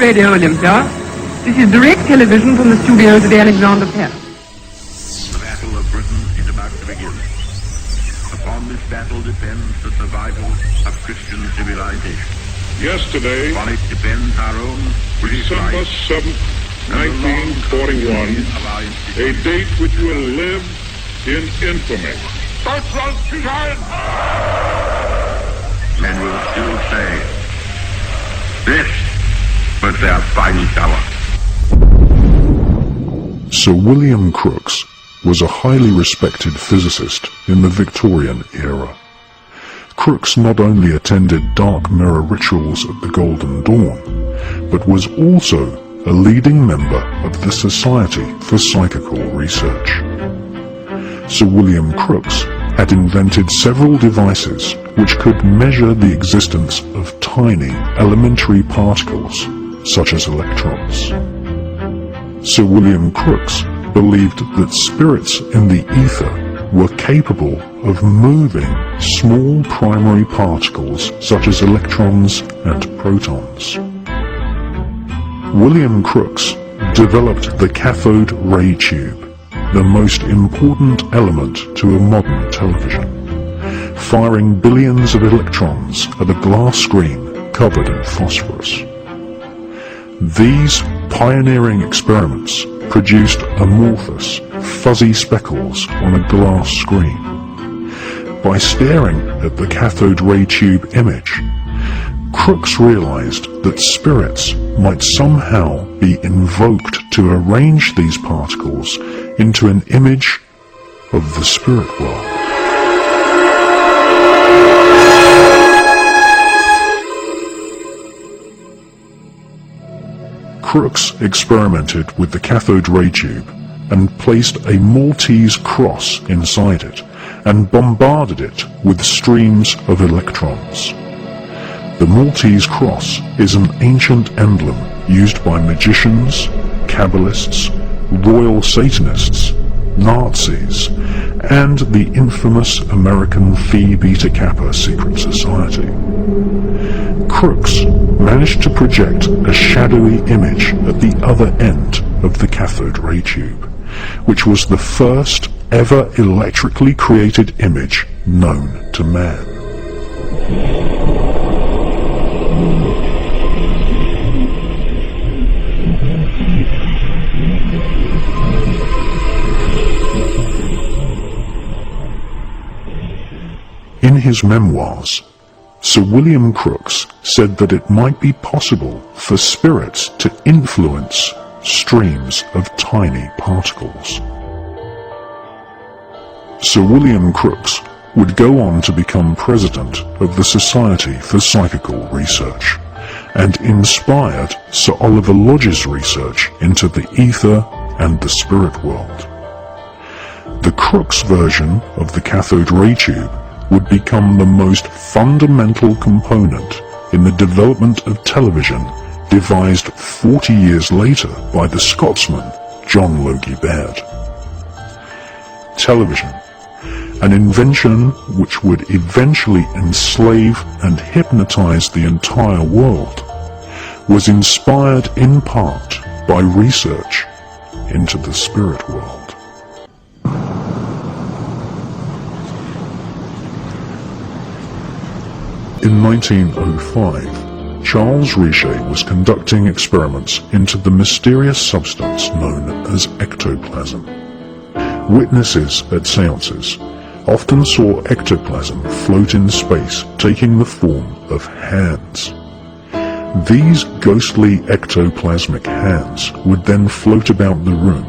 Radio Olympia. This is direct television from the studios of the Alexander Palace. The Battle of Britain is about to begin. Upon this battle depends the survival of Christian civilization. Yesterday, Upon it depends our own December 7th, 1941, a date which will live in infamy. Men will still say, this was their finest hour. Sir William Crookes was a highly respected physicist in the Victorian era. Crookes not only attended dark mirror rituals at the Golden Dawn, but was also a leading member of the Society for Psychical Research. Sir William Crookes had invented several devices which could measure the existence of tiny elementary particles, such as electrons. Sir William Crookes believed that spirits in the ether were capable of moving small primary particles such as electrons and protons. William Crookes developed the cathode ray tube, the most important element to a modern television, firing billions of electrons at a glass screen covered in phosphorus. These pioneering experiments produced amorphous, fuzzy speckles on a glass screen. By staring at the cathode ray tube image, Crookes realized that spirits might somehow be invoked to arrange these particles into an image of the spirit world. Crookes experimented with the cathode ray tube and placed a Maltese cross inside it and bombarded it with streams of electrons. The Maltese cross is an ancient emblem used by magicians, Kabbalists, royal Satanists, Nazis, and the infamous American Phi Beta Kappa secret society. Crookes managed to project a shadowy image at the other end of the cathode ray tube, which was the first ever electrically created image known to man. In his memoirs, Sir William Crookes said that it might be possible for spirits to influence streams of tiny particles. Sir William Crookes would go on to become president of the Society for Psychical Research, and inspired Sir Oliver Lodge's research into the ether and the spirit world. The Crookes version of the cathode ray tube would become the most fundamental component in the development of television devised 40 years later by the Scotsman John Logie Baird. Television, an invention which would eventually enslave and hypnotize the entire world, was inspired in part by research into the spirit world. In 1905, Charles Richet was conducting experiments into the mysterious substance known as ectoplasm. Witnesses at seances often saw ectoplasm float in space, taking the form of hands. These ghostly ectoplasmic hands would then float about the room,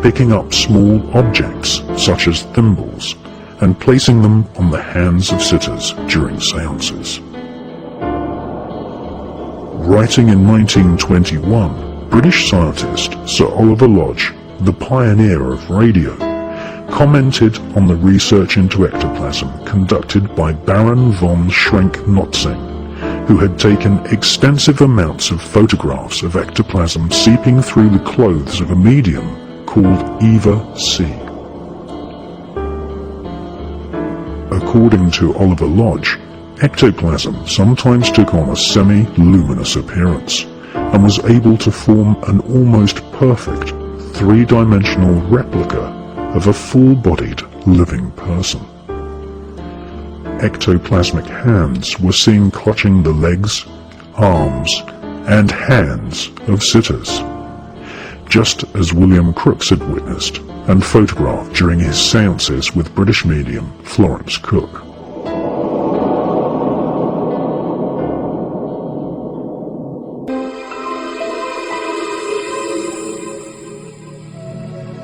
picking up small objects such as thimbles and placing them on the hands of sitters during seances. Writing in 1921, British scientist Sir Oliver Lodge, the pioneer of radio, commented on the research into ectoplasm conducted by Baron von Schrenck-Notzing, who had taken extensive amounts of photographs of ectoplasm seeping through the clothes of a medium called Eva C. According to Oliver Lodge, ectoplasm sometimes took on a semi-luminous appearance, and was able to form an almost perfect three-dimensional replica of a full-bodied living person. Ectoplasmic hands were seen clutching the legs, arms, and hands of sitters, just as William Crookes had witnessed and photographed during his seances with British medium Florence Cook.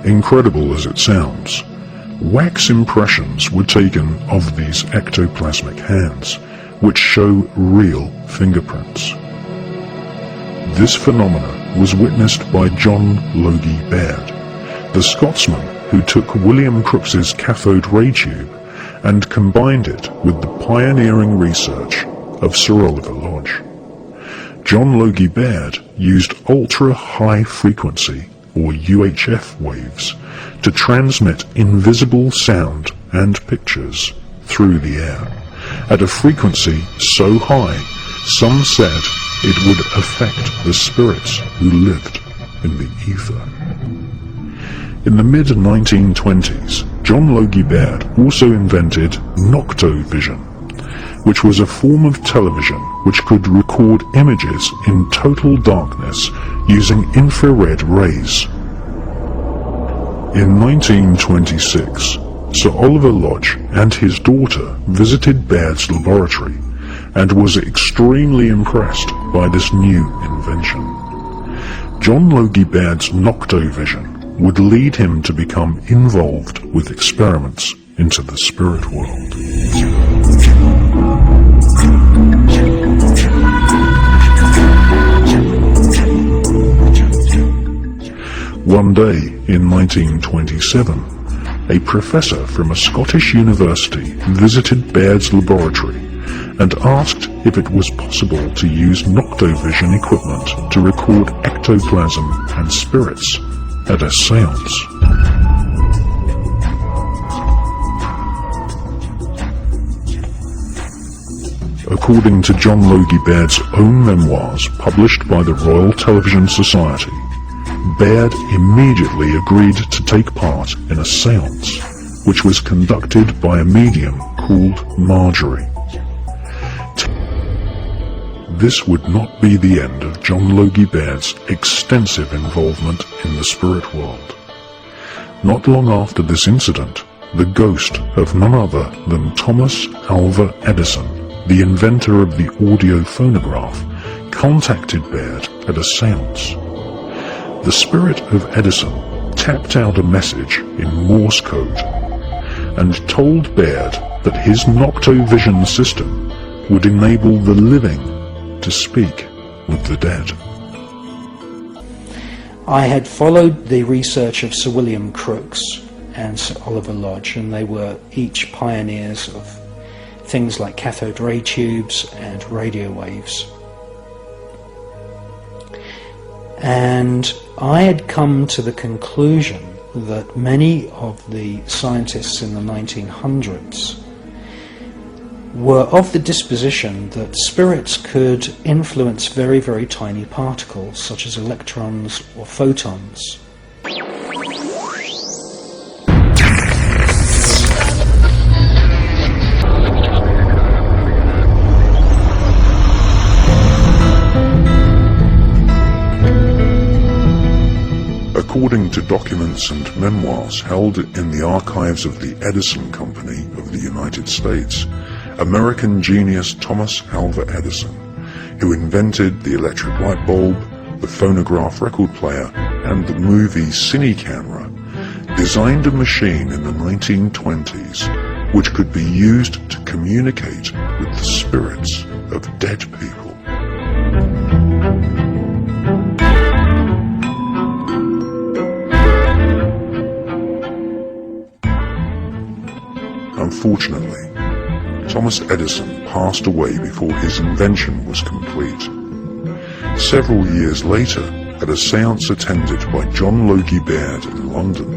Incredible as it sounds, wax impressions were taken of these ectoplasmic hands, which show real fingerprints. This phenomenon was witnessed by John Logie Baird, the Scotsman who took William Crookes's cathode ray tube and combined it with the pioneering research of Sir Oliver Lodge. John Logie Baird used ultra-high frequency, or UHF waves, to transmit invisible sound and pictures through the air at a frequency so high some said it would affect the spirits who lived in the ether. In the mid-1920s, John Logie Baird also invented noctovision, which was a form of television which could record images in total darkness using infrared rays. In 1926, Sir Oliver Lodge and his daughter visited Baird's laboratory and was extremely impressed by this new invention. John Logie Baird's noctovision would lead him to become involved with experiments into the spirit world. One day in 1927, a professor from a Scottish university visited Baird's laboratory and asked if it was possible to use noctovision equipment to record ectoplasm and spirits at a seance. According to John Logie Baird's own memoirs published by the Royal Television Society, Baird immediately agreed to take part in a seance, which was conducted by a medium called Marjorie. This would not be the end of John Logie Baird's extensive involvement in the spirit world. Not long after this incident, the ghost of none other than Thomas Alva Edison, the inventor of the audio phonograph, contacted Baird at a seance. The spirit of Edison tapped out a message in Morse code and told Baird that his noctovision system would enable the living to speak with the dead. I had followed the research of Sir William Crookes and Sir Oliver Lodge, and they were each pioneers of things like cathode ray tubes and radio waves. And I had come to the conclusion that many of the scientists in the 1900s were of the disposition that spirits could influence very, very tiny particles, such as electrons or photons. According to documents and memoirs held in the archives of the Edison Company of the United States, American genius Thomas Alva Edison, who invented the electric light bulb, the phonograph record player, and the movie cine camera, designed a machine in the 1920s which could be used to communicate with the spirits of dead people. Unfortunately, Thomas Edison passed away before his invention was complete. Several years later, at a seance attended by John Logie Baird in London,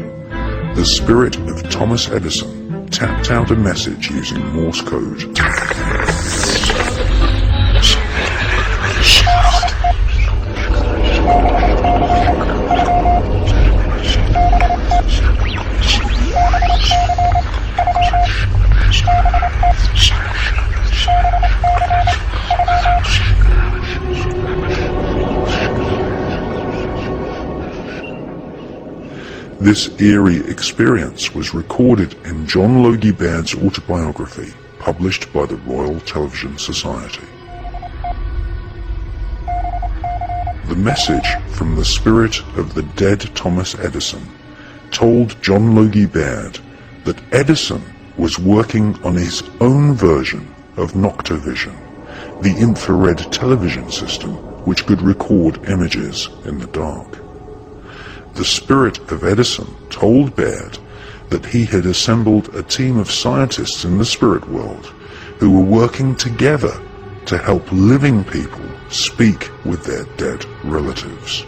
the spirit of Thomas Edison tapped out a message using Morse code. This eerie experience was recorded in John Logie Baird's autobiography, published by the Royal Television Society. The message from the spirit of the dead Thomas Edison told John Logie Baird that Edison was working on his own version of Noctovision, the infrared television system which could record images in the dark. The spirit of Edison told Baird that he had assembled a team of scientists in the spirit world who were working together to help living people speak with their dead relatives.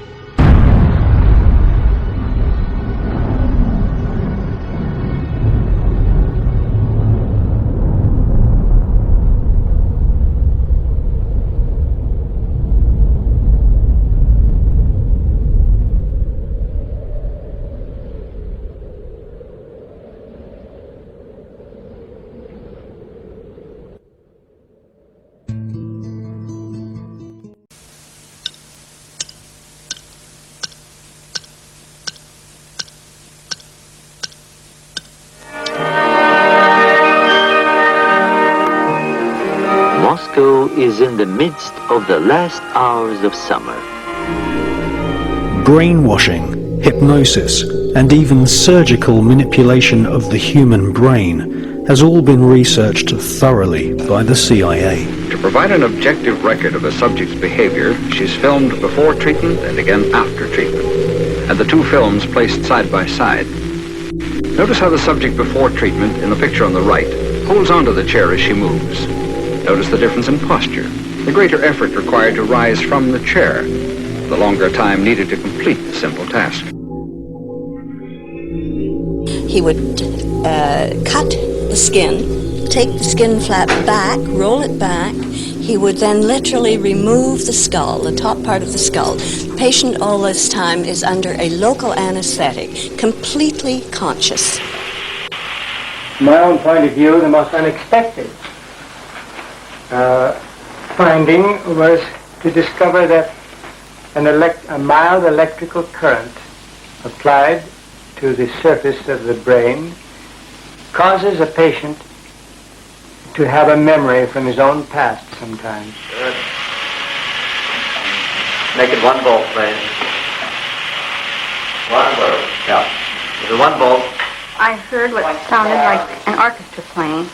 Moscow is in the midst of the last hours of summer. Brainwashing, hypnosis, and even surgical manipulation of the human brain has all been researched thoroughly by the CIA. To provide an objective record of the subject's behavior, she's filmed before treatment and again after treatment, and the two films placed side by side. Notice how the subject before treatment, in the picture on the right, holds onto the chair as she moves. Notice the difference in posture, the greater effort required to rise from the chair, the longer time needed to complete the simple task. He would cut the skin, take the skin flap back, roll it back. He would then literally remove the skull, the top part of the skull. The patient all this time is under a local anesthetic, completely conscious. From my own point of view, the most unexpected finding was to discover that a mild electrical current applied to the surface of the brain causes a patient to have a memory from his own past sometimes. Good. Make it 1 volt, please. 1 volt. Yeah. This is 1 volt. I heard what sounded like an orchestra playing,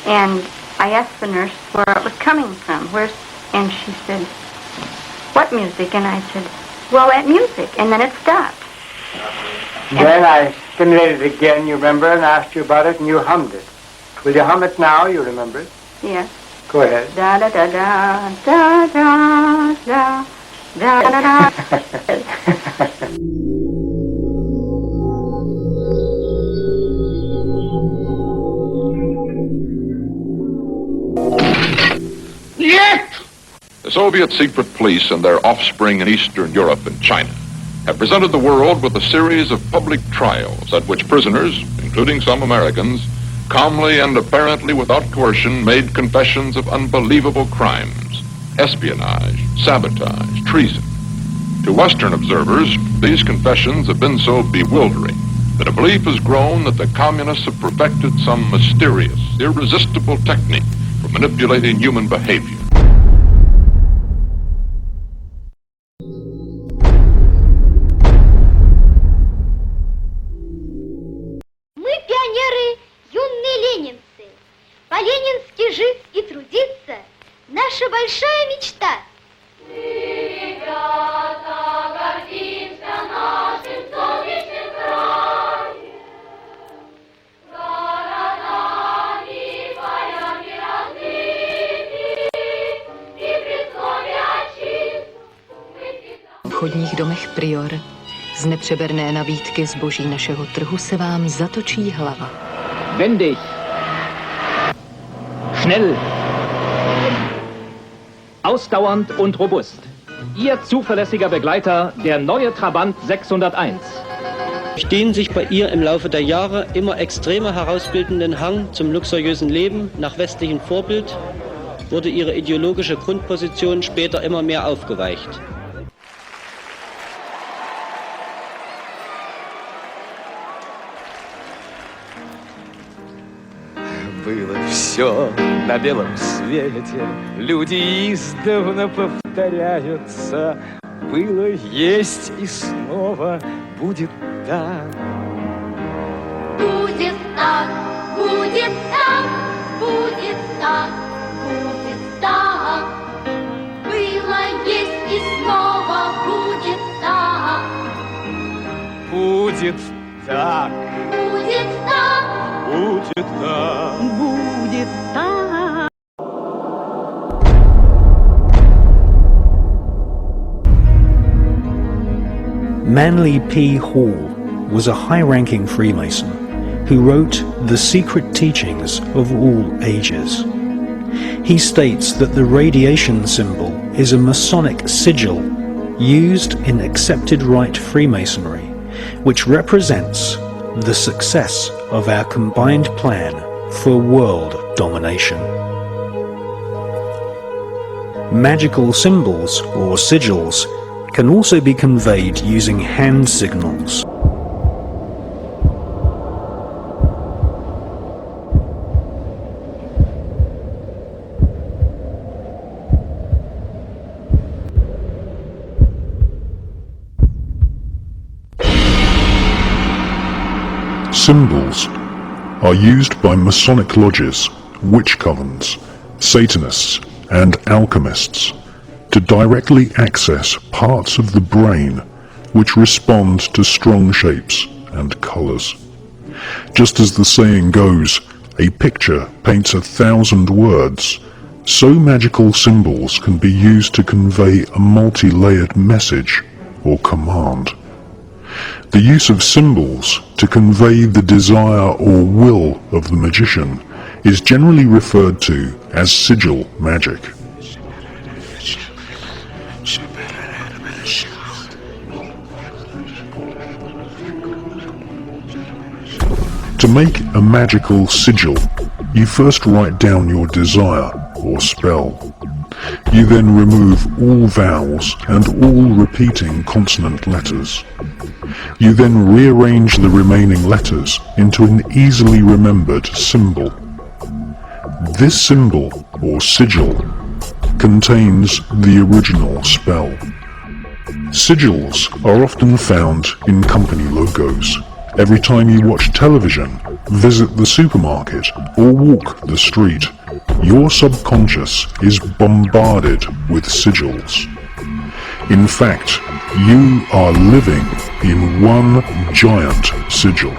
and I asked the nurse where it was coming from. And she said, "What music?" And I said, "Well, that music." And then it stopped. Then I stimulated it again, you remember, and asked you about it, and you hummed it. Will you hum it now? You remember it? Yes. Go ahead. Da da da da da da da da da da. The Soviet secret police and their offspring in Eastern Europe and China have presented the world with a series of public trials at which prisoners, including some Americans, calmly and apparently without coercion made confessions of unbelievable crimes, espionage, sabotage, treason. To Western observers, these confessions have been so bewildering that a belief has grown that the communists have perfected some mysterious, irresistible technique for manipulating human behavior. По-ленински жить и трудиться – наша большая мечта. V obchodních domech Prior z nepřeberné nabídky zboží našeho trhu se vám zatočí hlava. Wendig! Schnell! Ausdauernd und robust. Ihr zuverlässiger Begleiter, der neue Trabant 601. Durch den sich bei ihr im Laufe der Jahre immer extremer herausbildenden Hang zum luxuriösen Leben nach westlichem Vorbild wurde ihre ideologische Grundposition später immer mehr aufgeweicht. Было все на белом свете, люди издавна повторяются. Было, есть и снова будет так. Будет так, будет так, будет так, будет так. Было, есть и снова будет так. Будет так. Будет так. Будет так. Будет так. Manly P. Hall was a high-ranking Freemason who wrote The Secret Teachings of All Ages. He states that the radiation symbol is a Masonic sigil used in accepted rite Freemasonry, which represents the success of our combined plan for world domination. Magical symbols or sigils can also be conveyed using hand signals. Symbols are used by Masonic lodges, witch covens, Satanists and alchemists to directly access parts of the brain which respond to strong shapes and colours. Just as the saying goes, a picture paints 1,000 words, so magical symbols can be used to convey a multi-layered message or command. The use of symbols to convey the desire or will of the magician is generally referred to as sigil magic. To make a magical sigil, you first write down your desire or spell. You then remove all vowels and all repeating consonant letters. You then rearrange the remaining letters into an easily remembered symbol. This symbol, or sigil, contains the original spell. Sigils are often found in company logos. Every time you watch television, visit the supermarket, or walk the street, your subconscious is bombarded with sigils. In fact, you are living in one giant sigil.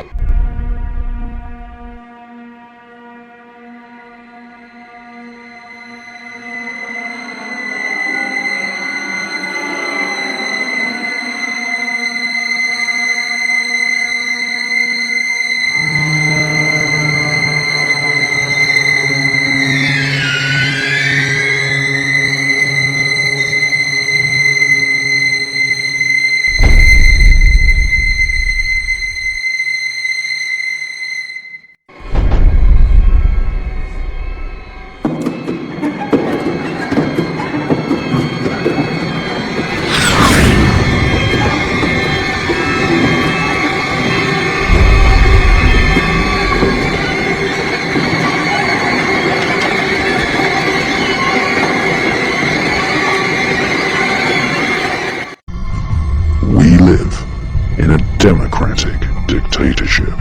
Democratic dictatorship.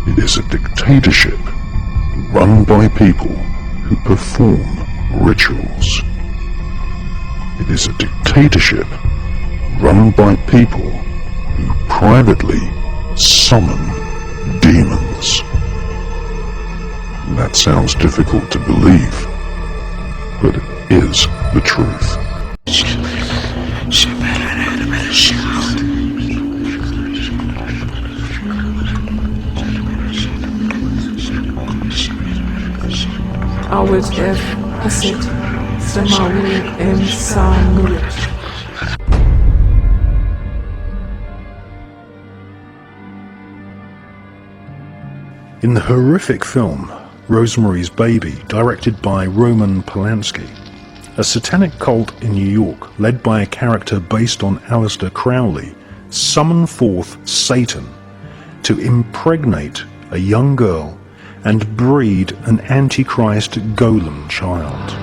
It is a dictatorship run by people who perform rituals. It is a dictatorship run by people who privately summon demons. That sounds difficult to believe, but it is the truth. Always have a set In the horrific film Rosemary's Baby, directed by Roman Polanski, a satanic cult in New York, led by a character based on Aleister Crowley, summon forth Satan to impregnate a young girl and breed an Antichrist golem child.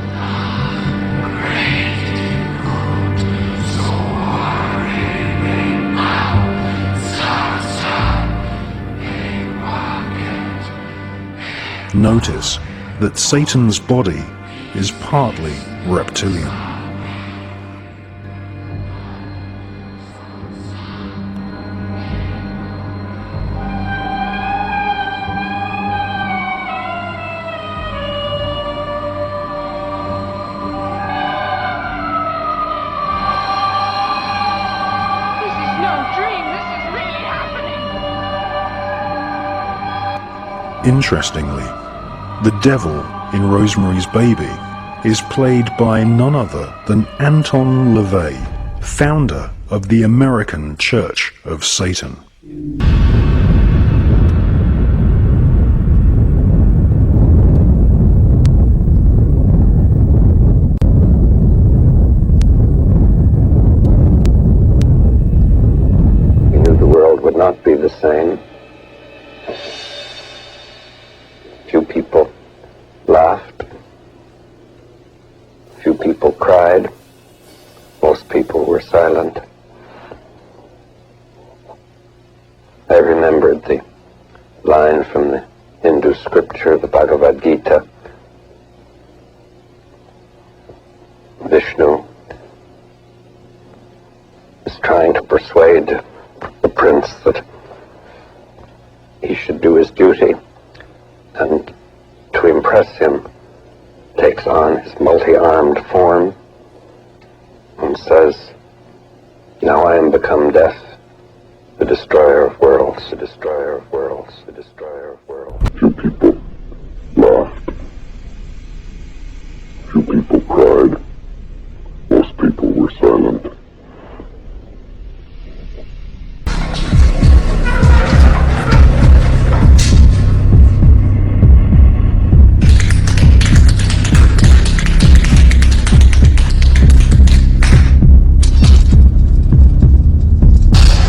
Notice that Satan's body is partly reptilian. Interestingly, the devil in Rosemary's Baby is played by none other than Anton LaVey, founder of the American Church of Satan. He knew the world would not be the same. Few people laughed. Few people cried. Most people were silent. I remembered the line from the Hindu scripture, the Bhagavad Gita. Vishnu is trying to persuade the prince that he should do his duty, and to impress him takes on his multi-armed form and says, "Now I am become death, the destroyer of worlds, the destroyer of worlds, the destroyer of worlds." Few people laughed. Few people cried. Most people were silent.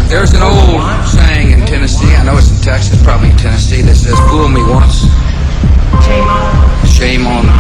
There's an old saying in Tennessee, I know it's in Texas, probably in Tennessee, that says, "Fool me once, shame on you."